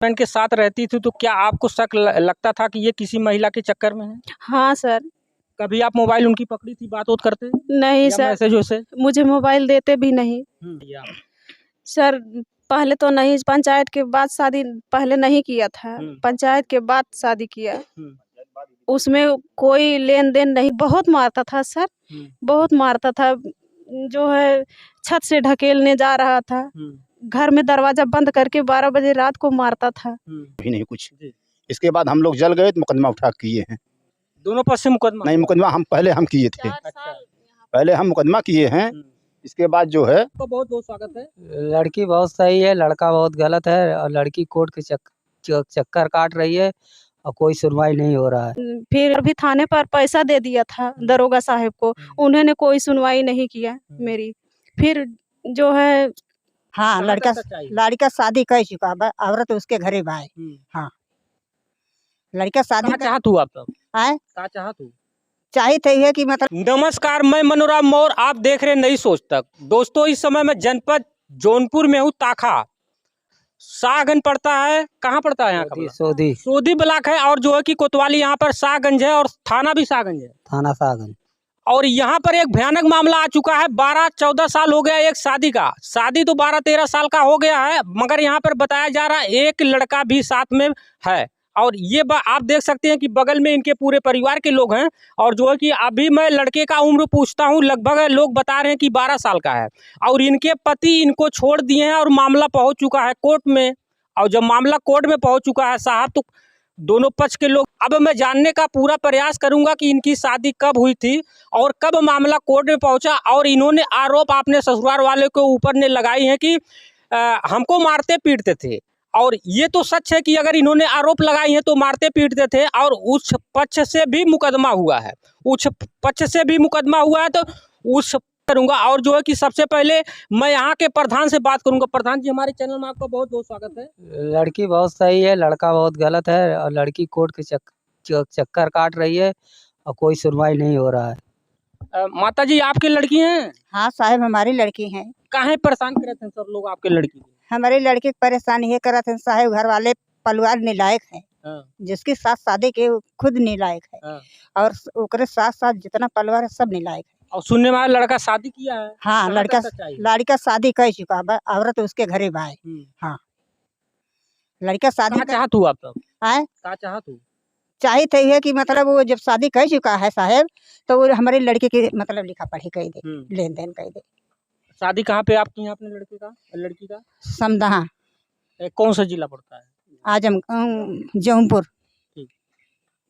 Husband के साथ रहती थी तो क्या आपको शक लगता था कि ये किसी महिला के चक्कर में है? हाँ सर। कभी आप मोबाइल उनकी पकड़ी थी, बात वोत करते नहीं या सर, मैसेज वैसेज? मुझे मोबाइल देते भी नहीं। या सर पहले तो नहीं, पंचायत के बाद शादी पहले नहीं किया था, पंचायत के बाद शादी किया। उसमें कोई लेन देन नहीं, बहुत मारता था सर, बहुत मारता था। जो है छत से ढकेलने जा रहा था, घर में दरवाजा बंद करके 12 बजे रात को मारता था। भी नहीं कुछ। इसके बाद हम लोग जल गए तो मुकदमा उठा किए हैं। दोनों पक्ष से मुकदमा? नहीं, मुकदमा हम पहले हम किए थे। पहले हम मुकदमा किए हैं। इसके बाद जो है तो बहुत बहुत स्वागत है। लड़की बहुत सही है, लड़का बहुत गलत है और लड़की कोर्ट के चक्कर काट रही है और कोई सुनवाई नहीं हो रहा है। फिर अभी थाने पर पैसा दे दिया था दरोगा साहब को, उन्होंने कोई सुनवाई नहीं किया मेरी। फिर जो है हाँ, लड़का शादी कर चुका, औरत उसके घरे भाई। हाँ, लड़का शादी चाहत हूँ आप तो आए चाहत हूँ चाहिए है कि मतलब। नमस्कार, मैं मनोराम मौर्य, आप देख रहे हैं नई सोच तक। दोस्तों, इस समय मैं जनपद जौनपुर में हूँ। ताखा शाहगंज पड़ता है। कहाँ पड़ता है? यहाँ का सोधी ब्लॉक है और जो है कि कोतवाली यहाँ पर शाहगंज है और थाना भी शाहगंज है, थाना शाहगंज। और यहाँ पर एक भयानक मामला आ चुका है। 12-14 साल हो गया एक शादी का। शादी तो 12-13 साल का हो गया है, मगर यहाँ पर बताया जा रहा है एक लड़का भी साथ में है। और ये आप देख सकते हैं कि बगल में इनके पूरे परिवार के लोग हैं। और जो है कि अभी मैं लड़के का उम्र पूछता हूँ, लगभग लोग बता रहे हैं कि 12 साल का है। और इनके पति इनको छोड़ दिए हैं और मामला पहुँच चुका है कोर्ट में। और जब मामला कोर्ट में पहुँच चुका है साहब, तो दोनों पक्ष के लोग, अब मैं जानने का पूरा प्रयास करूंगा कि इनकी शादी कब हुई थी और कब मामला कोर्ट में पहुंचा। और इन्होंने आरोप अपने ससुराल वाले के ऊपर ने लगाई है कि हमको मारते पीटते थे। और ये तो सच है कि अगर इन्होंने आरोप लगाई है तो मारते पीटते थे। और उस पक्ष से भी मुकदमा हुआ है, उस पक्ष से भी मुकदमा हुआ है। तो उस करूंगा। और जो है कि सबसे पहले मैं यहाँ के प्रधान से बात करूंगा। प्रधान जी, हमारे चैनल में आपका बहुत बहुत स्वागत है। लड़की बहुत सही है, लड़का बहुत गलत है और लड़की कोर्ट के चक्कर काट रही है और कोई सुनवाई नहीं हो रहा है। माता जी, आपकी लड़की हैं? हाँ साहब, हमारी लड़की है। काहे परेशान करे थे सर लोग आपके लड़की को? हमारी लड़की को परेशान ये करत है साहब, घर वाले परिवार निलायक है। जिसकी साथ शादी के खुद निलायक है। और ओकरे साथ साथ जितना परिवार है सब निलायक है। और सुनने में आया लड़का शादी किया है? हाँ, लड़का शादी कर चुका, औरत उसके घरे भाई। हाँ, लड़का शादी चाहत हूँ आप तो आए चाहत हूँ चाहिए है कि मतलब वो जब शादी कर चुका है साहब, तो वो हमारी लड़की की मतलब लिखा पढ़ी कर दे, लेन देन कर दे। शादी कहाँ पे आपकी है अपने लड़की का? समदहा। कौन सा जिला पड़ता है? आजम जौनपुर।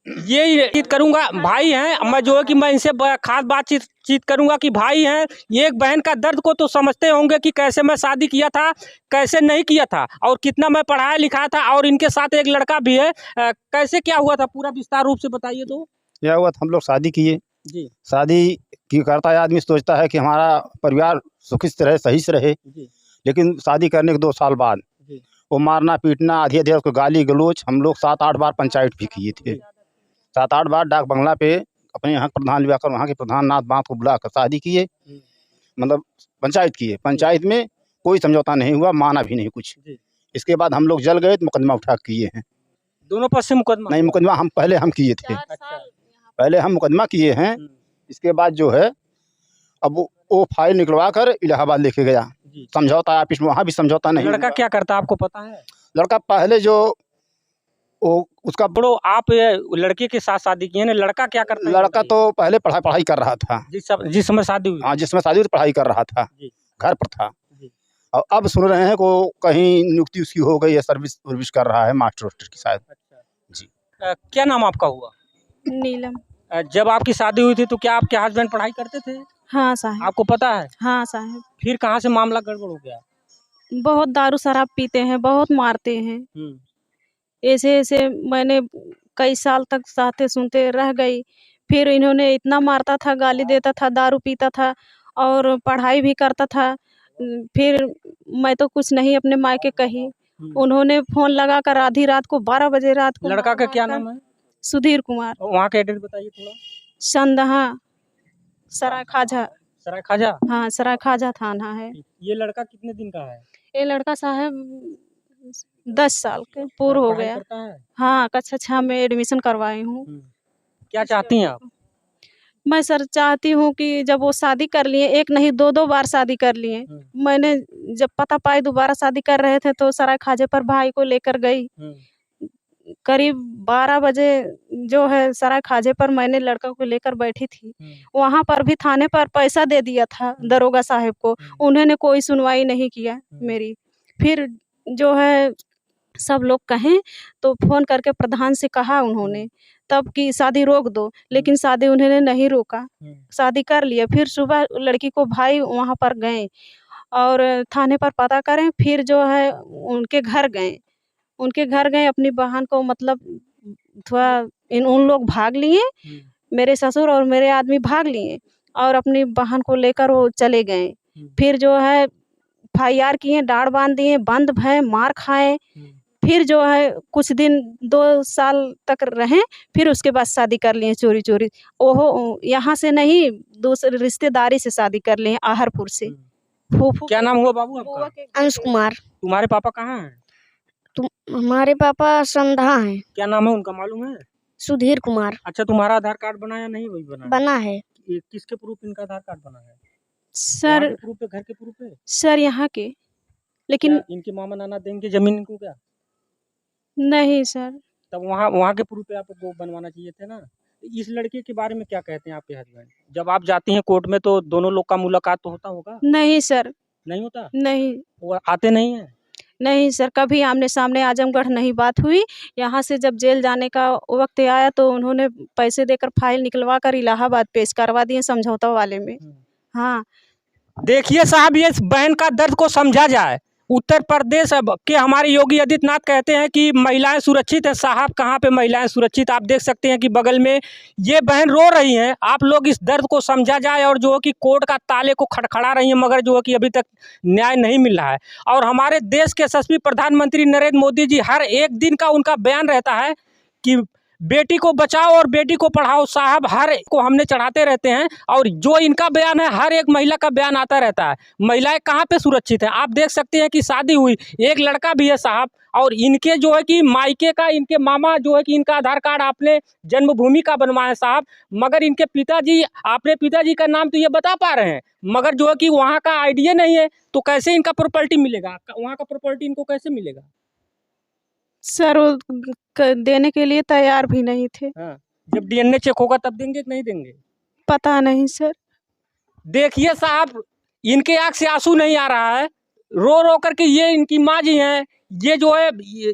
ये करूंगा, भाई हैं। मैं जो है कि मैं इनसे खास बातचीत करूंगा कि भाई हैं, एक बहन का दर्द को तो समझते होंगे कि कैसे मैं शादी किया था, कैसे नहीं किया था, और कितना मैं पढ़ाया लिखाया था। और इनके साथ एक लड़का भी है। कैसे क्या हुआ था, पूरा विस्तार रूप से बताइए। तो क्या हुआ था, हम लोग शादी किए जी। शादी की करता है आदमी, सोचता है कि हमारा परिवार सुखी से रहे, सही से रहे। लेकिन शादी करने के 2 साल बाद वो मारना पीटना, आधी आधी उसको गाली गलोच। हम लोग 7-8 बार पंचायत भी किए थे, 7-8 बार डाक बंगला पे अपने यहाँ प्रधान लियाकर वहाँ के प्रधान नाथ बात को बुलाकर शादी किए, मतलब पंचायत किए। पंचायत में कोई समझौता नहीं हुआ, माना भी नहीं कुछ। इसके बाद हम लोग जल गए तो मुकदमा उठा किए हैं। दोनों पक्ष से मुकदमा? नहीं, मुकदमा हम पहले हम किए थे। पहले हम मुकदमा किए हैं। इसके बाद जो है अब वो फाइल निकलवा कर इलाहाबाद लेके गया, समझौता ऑफिस में, वहाँ भी समझौता नहीं। लड़का क्या करता आपको पता है? लड़का पहले जो वो उसका बड़ो, आप लड़के के साथ शादी किए ना, लड़का क्या करता है? लड़का तो पहले पढ़ाई कर रहा था, जिस समय शादी हुई। हाँ, जिसमें शादी हुई तो पढ़ाई कर रहा था, घर पर था। और अब सुन रहे हैं को कहीं नियुक्ति उसकी हो गई है, सर्विस कर रहा है, मास्टर की शायद। जी। क्या नाम आपका हुआ? नीलम। जब आपकी शादी हुई थी तो क्या आपके हस्बैंड पढ़ाई करते थे? हाँ साहब। आपको पता है? हाँ साहब। फिर कहाँ से मामला गड़बड़ हो गया? बहुत दारू शराब पीते हैं, बहुत मारते हैं। ऐसे ऐसे मैंने कई साल तक सहते सुनते रह गई। फिर इन्होंने इतना मारता था, गाली देता था, दारू पीता था और पढ़ाई भी करता था। फिर मैं तो कुछ नहीं अपने मायके कही। उन्होंने फोन लगा कर आधी रात को, 12 बजे रात को। लड़का का क्या नाम है? सुधीर कुमार। वहाँ का एड्रेस बताइए थोड़ा। संदहा, सराय खाजा। सराय खाजा? हाँ, सराय खाजा थाना है। ये लड़का कितने दिन का है? ये लड़का साहब 10 साल के पूर्ण हो पढ़ाई गया। करता है? हाँ, कक्षा 6 में एडमिशन करवाई हूँ। क्या चाहती हैं आप? मैं सर चाहती हूँ कि जब वो शादी कर लिए, एक नहीं 2-2 बार शादी कर लिए। मैंने जब पता पाई दोबारा शादी कर रहे थे तो सराय खाजे पर भाई को लेकर गई। करीब 12 बजे जो है सराय खाजे पर मैंने लड़का को लेकर बैठी थी। वहाँ पर भी थाने पर पैसा दे दिया था दरोगा साहब को, उन्होंने कोई सुनवाई नहीं किया मेरी। फिर जो है सब लोग कहें तो फ़ोन करके प्रधान से कहा उन्होंने तब कि शादी रोक दो, लेकिन शादी उन्होंने नहीं रोका, शादी कर लिया। फिर सुबह लड़की को भाई वहाँ पर गए और थाने पर पता करें, फिर जो है उनके घर गए अपनी बहन को मतलब थोड़ा उन लोग भाग लिए, मेरे ससुर और मेरे आदमी भाग लिए और अपनी बहन को लेकर वो चले गए। फिर जो है FIR किए, डाँड़ बाँध दिए, बंद भय, मार खाए। फिर जो है कुछ दिन 2 साल तक रहे, फिर उसके बाद शादी कर लिए चोरी-चोरी। ओहो, यहाँ से नहीं दूसरे रिश्तेदारी से शादी कर लिए, आहरपुर से। फूफू क्या नाम हुआ बाबू आपका? अंश कुमार। तुम्हारे पापा कहाँ हैं? हमारे पापा संधा हैं। क्या नाम है उनका मालूम है? सुधीर कुमार। अच्छा, तुम्हारा आधार कार्ड बना या नहीं वही बना? बना है। ये किसके प्रूफ इनका आधार कार्ड बना है? सर वहाँ के प्रूफ है, घर के प्रूफ है? सर यहाँ के, लेकिन क्या इनके मामा नाना देंगे जमीन इनको क्या? नहीं सर। तब वहाँ के प्रूफ पे आपको बनवाना चाहिए थे ना। इस लड़के के बारे में क्या कहते हैं आपके हस्बैंड? जब आप जाती हैं कोर्ट में तो दोनों लोग का मुलाकात तो होता होगा? नहीं सर। नहीं होता? नहीं। वो आते नहीं हैं? नहीं सर, कभी आमने-सामने आजमगढ़ नहीं बात हुई। यहाँ से जब जेल जाने का वक़्त आया तो उन्होंने पैसे देकर फाइल निकलवा कर इलाहाबाद पेश करवा दिए समझौता वाले में। हाँ। देखिए साहब, ये इस बहन का दर्द को समझा जाए। उत्तर प्रदेश के हमारे योगी आदित्यनाथ कहते हैं कि महिलाएं सुरक्षित हैं। साहब, कहाँ पे महिलाएं सुरक्षित? आप देख सकते हैं कि बगल में ये बहन रो रही हैं। आप लोग इस दर्द को समझा जाए और जो है कि कोर्ट का ताले को खड़खड़ा रही हैं, मगर जो है कि अभी तक न्याय नहीं मिल रहा है। और हमारे देश के यशस्वी प्रधानमंत्री नरेंद्र मोदी जी, हर एक दिन का उनका बयान रहता है कि बेटी को बचाओ और बेटी को पढ़ाओ। साहब, हर एक को हमने चढ़ाते रहते हैं और जो इनका बयान है हर एक महिला का बयान आता रहता है। महिलाएं कहाँ पे सुरक्षित हैं? आप देख सकते हैं कि शादी हुई, एक लड़का भी है साहब, और इनके जो है कि मायके का, इनके मामा जो है कि इनका आधार कार्ड आपने जन्मभूमि का बनवाया साहब, मगर इनके पिताजी, आपने पिताजी का नाम तो ये बता पा रहे हैं, मगर जो है कि वहाँ का आइडिया नहीं है, तो कैसे इनका प्रॉपर्टी मिलेगा? वहाँ का प्रॉपर्टी इनको कैसे मिलेगा? सर वो देने के लिए तैयार भी नहीं थे। हाँ, जब DNA चेक होगा तब देंगे कि नहीं देंगे? पता नहीं सर। देखिए साहब, इनके आँख से आंसू नहीं आ रहा है, रो रो करके। ये इनकी माँ जी हैं, ये जो है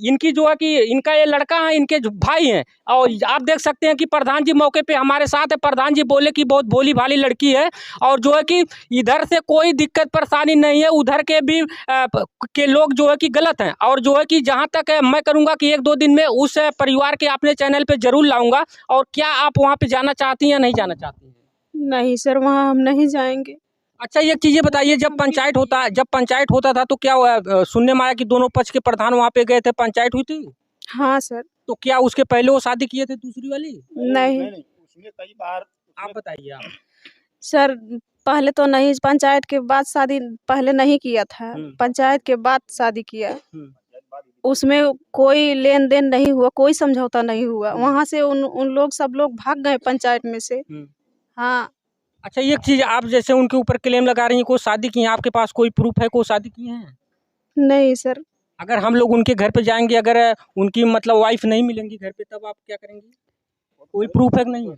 इनकी जो है कि इनका ये लड़का है, इनके भाई हैं। और आप देख सकते हैं कि प्रधान जी मौके पे हमारे साथ है। प्रधान जी बोले कि बहुत भोली भाली लड़की है और जो है कि इधर से कोई दिक्कत परेशानी नहीं है, उधर के भी के लोग जो है कि गलत हैं। और जो है कि जहाँ तक है, मैं करूँगा कि 1-2 दिन में उस परिवार के अपने चैनल पर जरूर लाऊँगा। और क्या आप वहाँ पर जाना चाहती हैं या नहीं जाना चाहती हैं? नहीं सर, वहाँ हम नहीं जाएंगे। अच्छा, ये चीज़ें बताइए, जब पंचायत होता था तो क्या सुनने में आया कि दोनों पक्ष के प्रधान वहाँ पे गए थे, पंचायत हुई थी? हाँ सर। तो क्या उसके पहले वो शादी किए थे दूसरी वाली? नहीं। उसमें कई बार। आप बताइए आप। सर पहले तो नहीं, पंचायत के बाद शादी पहले नहीं किया था, पंचायत के बाद शादी किया। उसमें कोई लेन देन नहीं हुआ, कोई समझौता नहीं हुआ। वहाँ से उन लोग सब लोग भाग गए पंचायत में से। हाँ। अच्छा, एक चीज़, आप जैसे उनके ऊपर क्लेम लगा रही हैं कोई शादी की है, आपके पास कोई प्रूफ है कोई शादी की हैं? नहीं सर। अगर हम लोग उनके घर पे जाएंगे, अगर उनकी मतलब वाइफ नहीं मिलेंगी घर पे, तब आप क्या करेंगे? कोई प्रूफ है कि नहीं?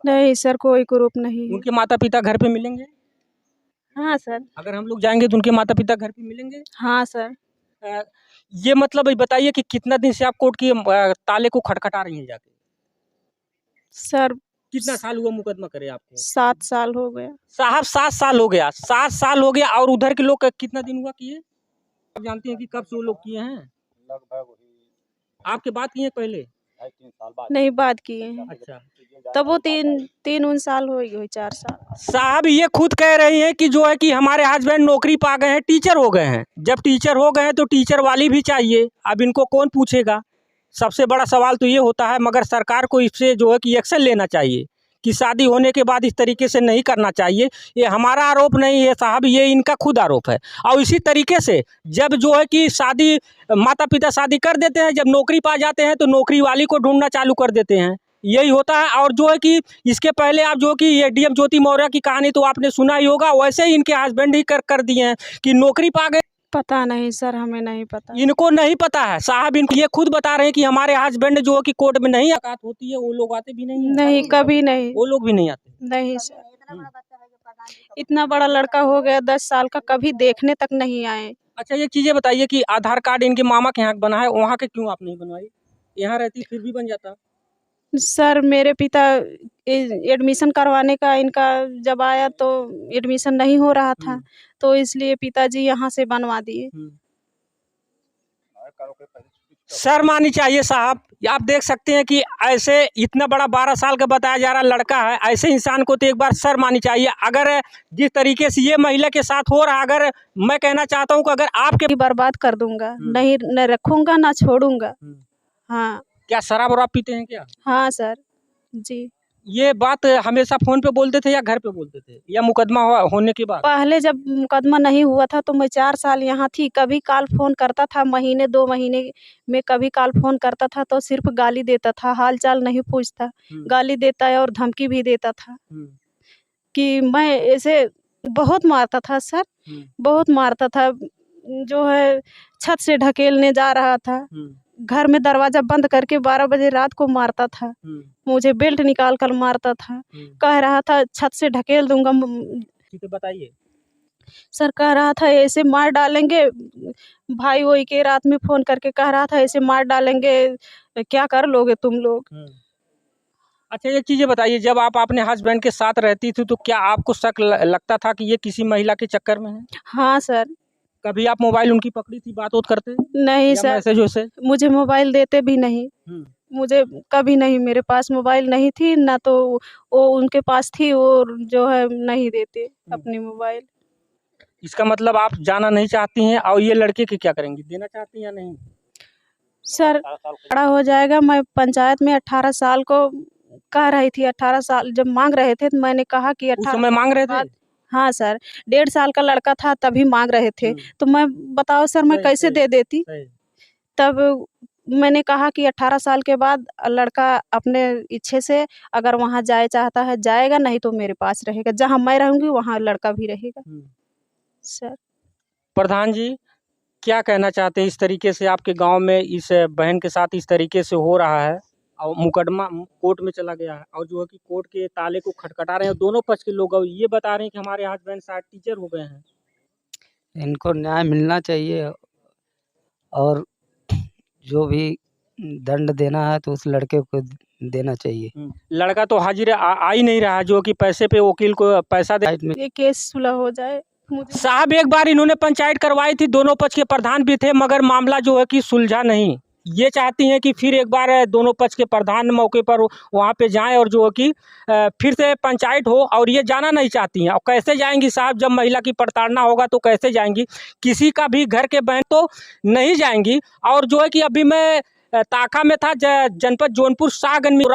नहीं सर, कोई प्रूफ नहीं। उनके माता पिता घर पे मिलेंगे? हाँ सर। अगर हम लोग जाएंगे तो उनके माता पिता घर पे मिलेंगे? हाँ सर। ये मतलब बताइए कि कितना दिन से आप कोर्ट की ताले को खटखटा रही हैं जाके? सर कितना साल हुआ मुकदमा करे आपको? 7 साल हो गया साहब, 7 साल हो गया, 7 साल हो गया। और उधर के लोग कितना दिन हुआ किए? आप जानते हैं कि कब से वो लोग किए हैं? लगभग आपके बात किए पहले? 3 साल बाद। नहीं बात किए हैं। अच्छा, तब वो 3 साल हो गए, 4 साल। साहब ये खुद कह रही हैं कि जो है कि हमारे हस्बैंड नौकरी पा गए हैं, टीचर हो गए हैं। जब टीचर हो गए हैं तो टीचर वाली भी चाहिए। अब इनको कौन पूछेगा? सबसे बड़ा सवाल तो ये होता है, मगर सरकार को इससे जो है कि एक्शन लेना चाहिए, कि शादी होने के बाद इस तरीके से नहीं करना चाहिए। ये हमारा आरोप नहीं है साहब, ये इनका खुद आरोप है। और इसी तरीके से जब जो है कि शादी माता पिता शादी कर देते हैं, जब नौकरी पा जाते हैं तो नौकरी वाली को ढूंढना चालू कर देते हैं, यही होता है। और जो है कि इसके पहले आप जो कि ये डीएम ज्योति मौर्य की कहानी तो आपने सुना ही होगा, वैसे ही इनके हस्बैंड ही कर दिए हैं कि नौकरी पा गए। पता नहीं सर, हमें नहीं पता। इनको नहीं पता है साहब, इनको ये खुद बता रहे हैं कि हमारे हस्बैंड जो है कि कोर्ट में नहीं मुलाकात होती है, वो लोग आते भी नहीं है। नहीं, कभी नहीं। वो लोग भी नहीं आते। नहीं सर, इतना बड़ा लड़का हो गया 10 साल का, कभी देखने तक नहीं आए। अच्छा, ये चीजें बताइए कि आधार कार्ड इनके मामा के यहाँ बना है, वहाँ के क्यों आप नहीं बनवाई? यहाँ रहती फिर भी बन जाता। सर मेरे पिता एडमिशन करवाने का इनका जब आया तो एडमिशन नहीं हो रहा था, तो इसलिए पिताजी यहाँ से बनवा दिए। शर्म आनी चाहिए साहब। आप देख सकते हैं कि ऐसे इतना बड़ा 12 साल का बताया जा रहा लड़का है, ऐसे इंसान को तो एक बार शर्म आनी चाहिए। अगर जिस तरीके से ये महिला के साथ हो रहा, अगर मैं कहना चाहता हूँ कि अगर आपके बर्बाद कर दूंगा, नहीं न रखूंगा ना छोड़ूंगा। हाँ। क्या शराब वराब पीते हैं क्या? हाँ सर जी। ये बात हमेशा फोन पे बोलते थे या घर पे बोलते थे या मुकदमा होने के बाद? पहले जब मुकदमा नहीं हुआ था तो मैं 4 साल यहाँ थी, कभी कॉल फोन करता था, महीने 2 महीने में कभी कॉल फोन करता था तो सिर्फ गाली देता था, हाल चाल नहीं पूछता। गाली देता है और धमकी भी देता था कि मैं ऐसे बहुत मारता था सर, बहुत मारता था। जो है छत से ढकेलने जा रहा था, घर में दरवाजा बंद करके 12 बजे रात को मारता था, मुझे बेल्ट निकाल कर मारता था, कह रहा था छत से ढकेल दूंगा। ठीक है, बताइए। सर कह रहा था ऐसे मार डालेंगे, भाई वही के रात में फोन करके कह रहा था ऐसे मार डालेंगे, क्या कर लोगे तुम लोग। अच्छा, ये चीजें बताइए, जब आप अपने हस्बैंड के साथ रहती थी तो क्या आपको शक लगता था कि ये किसी महिला के चक्कर में है? हाँ सर। कभी आप मोबाइल उनकी पकड़ी थी, बात करते? नहीं सर, मैसेज वैसे? मुझे मोबाइल देते भी नहीं। मुझे कभी नहीं, मेरे पास मोबाइल नहीं थी ना, तो वो उनके पास थी, वो जो है नहीं देते अपनी मोबाइल। इसका मतलब आप जाना नहीं चाहती हैं, और ये लड़के की क्या करेंगी, देना चाहती हैं या नहीं? सर बड़ा हो जाएगा। मैं पंचायत में 18 साल को कह रही थी, 18 साल जब मांग रहे थे तो मैंने कहा कि 18 समय मांग रहे थे। हाँ सर, 1.5 साल का लड़का था तभी मांग रहे थे, तो मैं बताओ सर मैं कैसे दे देती। तब मैंने कहा कि 18 साल के बाद लड़का अपने इच्छे से अगर वहाँ जाए चाहता है जाएगा, नहीं तो मेरे पास रहेगा, जहाँ मैं रहूंगी वहाँ लड़का भी रहेगा। सर प्रधान जी क्या कहना चाहते हैं, इस तरीके से आपके गांव में इस बहन के साथ इस तरीके से हो रहा है और मुकदमा कोर्ट में चला गया है, और जो है कि कोर्ट के ताले को खटखटा रहे हैं दोनों पक्ष के लोग, और ये बता रहे हैं कि हमारे हस्बैंड शायद टीचर हो गए हैं। इनको न्याय मिलना चाहिए और जो भी दंड देना है तो उस लड़के को देना चाहिए। लड़का तो हाजिर आ ही नहीं रहा है, जो कि पैसे पे वकील को पैसा दे, ये केस सुलह हो जाए। साहब एक बार इन्होंने पंचायत करवाई थी, दोनों पक्ष के प्रधान भी थे, मगर मामला जो है कि सुलझा नहीं। ये चाहती हैं कि फिर एक बार दोनों पक्ष के प्रधान मौके पर वहाँ पे जाएं और जो है कि फिर से पंचायत हो, और ये जाना नहीं चाहती हैं। और कैसे जाएंगी साहब, जब महिला की प्रताड़ना होगा तो कैसे जाएंगी? किसी का भी घर के बहन तो नहीं जाएंगी। और जो है कि अभी मैं ताका में था, जनपद जौनपुर शाहगंज में